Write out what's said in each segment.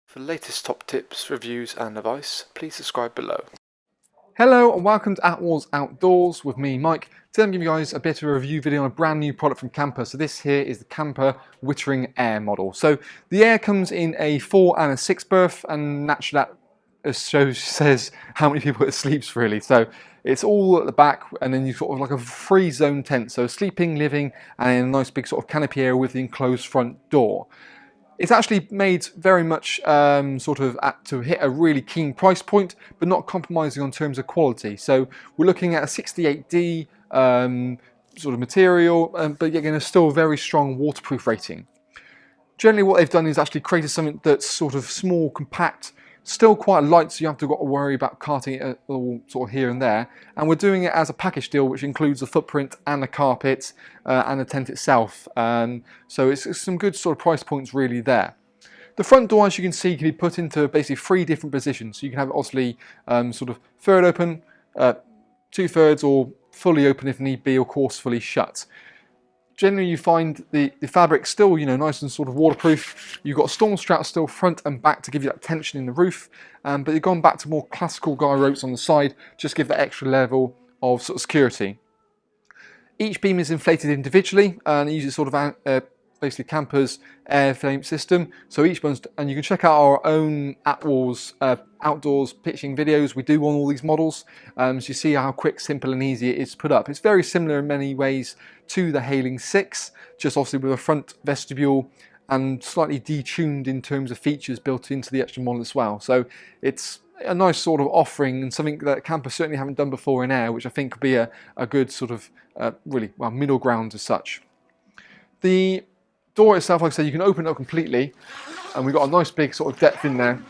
For the latest top tips, reviews and advice, please subscribe below. Hello and welcome to Attwoolls Outdoors with me, Mike. Today I'm giving you guys a bit of a review video on a brand new product from Kampa. So this here is the Kampa Wittering Air model. So the Air comes in a 4 and a 6 berth, and naturally that says how many people it sleeps really. So it's all at the back, and then you sort of like a free zone tent. So sleeping, living, and a nice big sort of canopy area with the enclosed front door. It's actually made very much to hit a really keen price point, but not compromising on terms of quality. So we're looking at a 68D sort of material, but again, a still very strong waterproof rating. Generally what they've done is actually created something that's sort of small, compact, still quite light, so you have to got to worry about carting it all sort of here and there. And we're doing it as a package deal, which includes the footprint and the carpet and the tent itself. So it's some good sort of price points really there. The front door, as you can see, can be put into basically 3 different positions. So you can have it obviously sort of third open, 2/3, or fully open if need be, or of course fully shut. Generally you find the fabric still, nice and sort of waterproof. You've got storm straps still front and back to give you that tension in the roof, but you've gone back to more classical guy ropes on the side, just give that extra level of sort of security. Each beam is inflated individually, and it uses sort of basically Kampa's airframe system. So each one's, and you can check out our own Attwoolls outdoors pitching videos we do on all these models, so you see how quick, simple and easy it is to put up. It's very similar in many ways to the Hailing 6, just obviously with a front vestibule and slightly detuned in terms of features built into the extra model as well. So it's a nice sort of offering, and something that Kampa certainly haven't done before in air, which I think could be a good sort of really well middle ground as such. The door itself, like I said, you can open it up completely, and we've got a nice big sort of depth in there.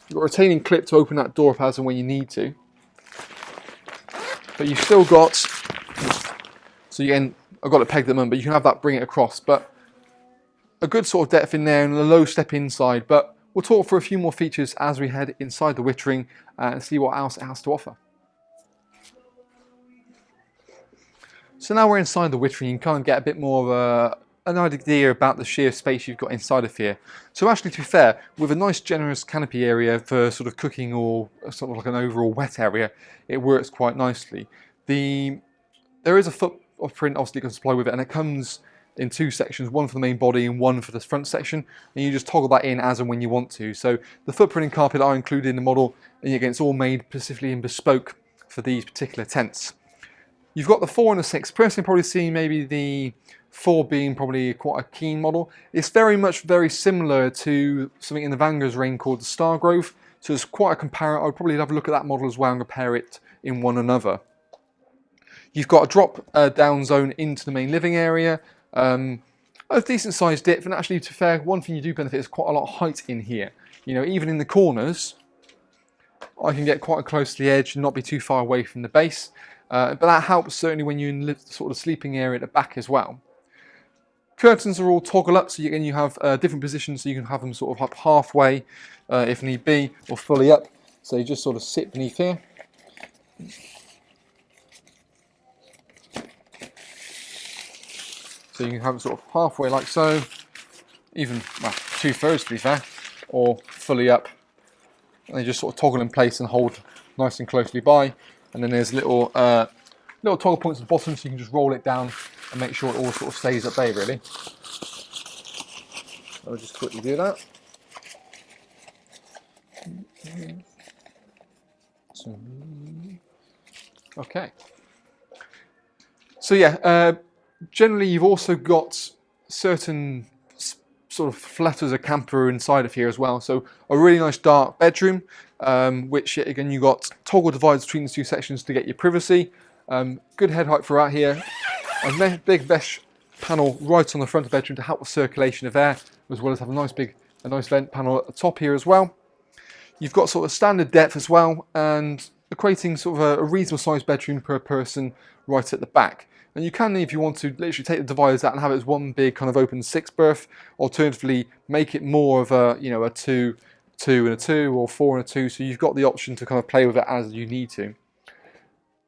You've got a retaining clip to open that door up as and when you need to. But you've still got, so again, I've got it pegged at the moment, but you can have that bring it across. But a good sort of depth in there and a low step inside. But we'll talk for a few more features as we head inside the Wittering and see what else it has to offer. So now we're inside the Wittering, you can kind of get a bit more of an idea about the sheer space you've got inside of here. So actually, to be fair, with a nice generous canopy area for sort of cooking or sort of like an overall wet area, it works quite nicely. There is a footprint obviously you can supply with it, and it comes in 2 sections, one for the main body and one for the front section, and you just toggle that in as and when you want to. So the footprint and carpet are included in the model, and again, it's all made specifically and bespoke for these particular tents. You've got the 4 and the 6. Personally, probably seeing maybe the 4 being probably quite a keen model. It's very similar to something in the Vanguard's range called the Stargrove. So it's quite a comparison. I'd probably have a look at that model as well and compare it in one another. You've got a drop down zone into the main living area. A decent sized dip, and actually, to be fair, one thing you do benefit is quite a lot of height in here. Even in the corners, I can get quite close to the edge and not be too far away from the base. But that helps certainly when you're in the sort of sleeping area at the back as well. Curtains are all toggle up, so you have different positions, so you can have them sort of up halfway if need be, or fully up. So you just sort of sit beneath here. So you can have it sort of halfway like so, even, well, 2/3 to be fair, or fully up. And they just sort of toggle in place and hold nice and closely by. And then there's little toggle points at the bottom, so you can just roll it down and make sure it all sort of stays at bay really. I'll just quickly do that. Okay. So yeah, generally you've also got certain sort of flutters of Kampa inside of here as well. So a really nice dark bedroom, which again you got toggle divides between the 2 sections to get your privacy. Good head height throughout here. A big mesh panel right on the front of the bedroom to help with circulation of air, as well as have a nice vent panel at the top here as well. You've got sort of standard depth as well, and equating sort of a reasonable sized bedroom per person right at the back. And you can, if you want to, literally take the dividers out and have it as one big kind of open 6 berth. Alternatively, make it more of a, a 2 and a 2, or 4 and a 2. So you've got the option to kind of play with it as you need to.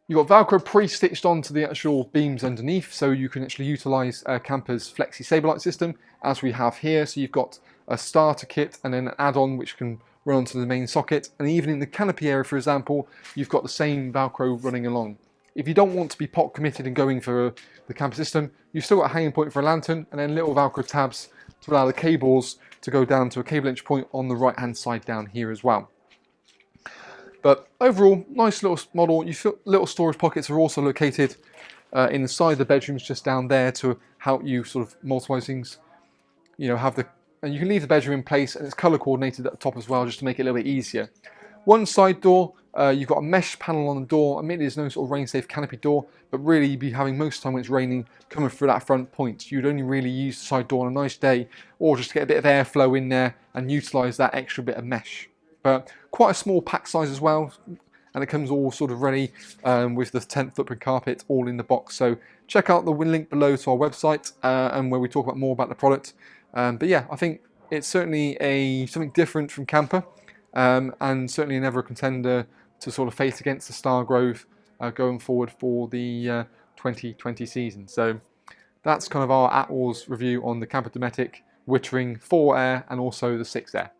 You've got Velcro pre-stitched onto the actual beams underneath, so you can actually utilise Kampa's Flexi Saberlight system, as we have here. So you've got a starter kit and then an add-on which can run onto the main socket. And even in the canopy area, for example, you've got the same Velcro running along. If you don't want to be pot committed and going for the Kampa system, you've still got a hanging point for a lantern and then little Velcro tabs to allow the cables to go down to a cable entry point on the right-hand side down here as well. But overall, nice little model. Little storage pockets are also located inside the bedrooms just down there to help you sort of multiply things. You know, and you can leave the bedroom in place and it's color coordinated at the top as well, just to make it a little bit easier. One side door, you've got a mesh panel on the door. Admittedly, there's no sort of rain-safe canopy door, but really you'd be having most of the time when it's raining coming through that front point. You'd only really use the side door on a nice day, or just to get a bit of airflow in there and utilise that extra bit of mesh. But quite a small pack size as well, and it comes all sort of ready with the 10th footprint carpet all in the box. So check out the link below to our website and where we talk about more about the product. But yeah, I think it's certainly something different from Kampa, and certainly never a contender to sort of face against the Stargrove going forward for the 2020 season. So that's kind of our Attwoolls review on the Kampa Dometic Wittering 4 Air and also the 6 Air.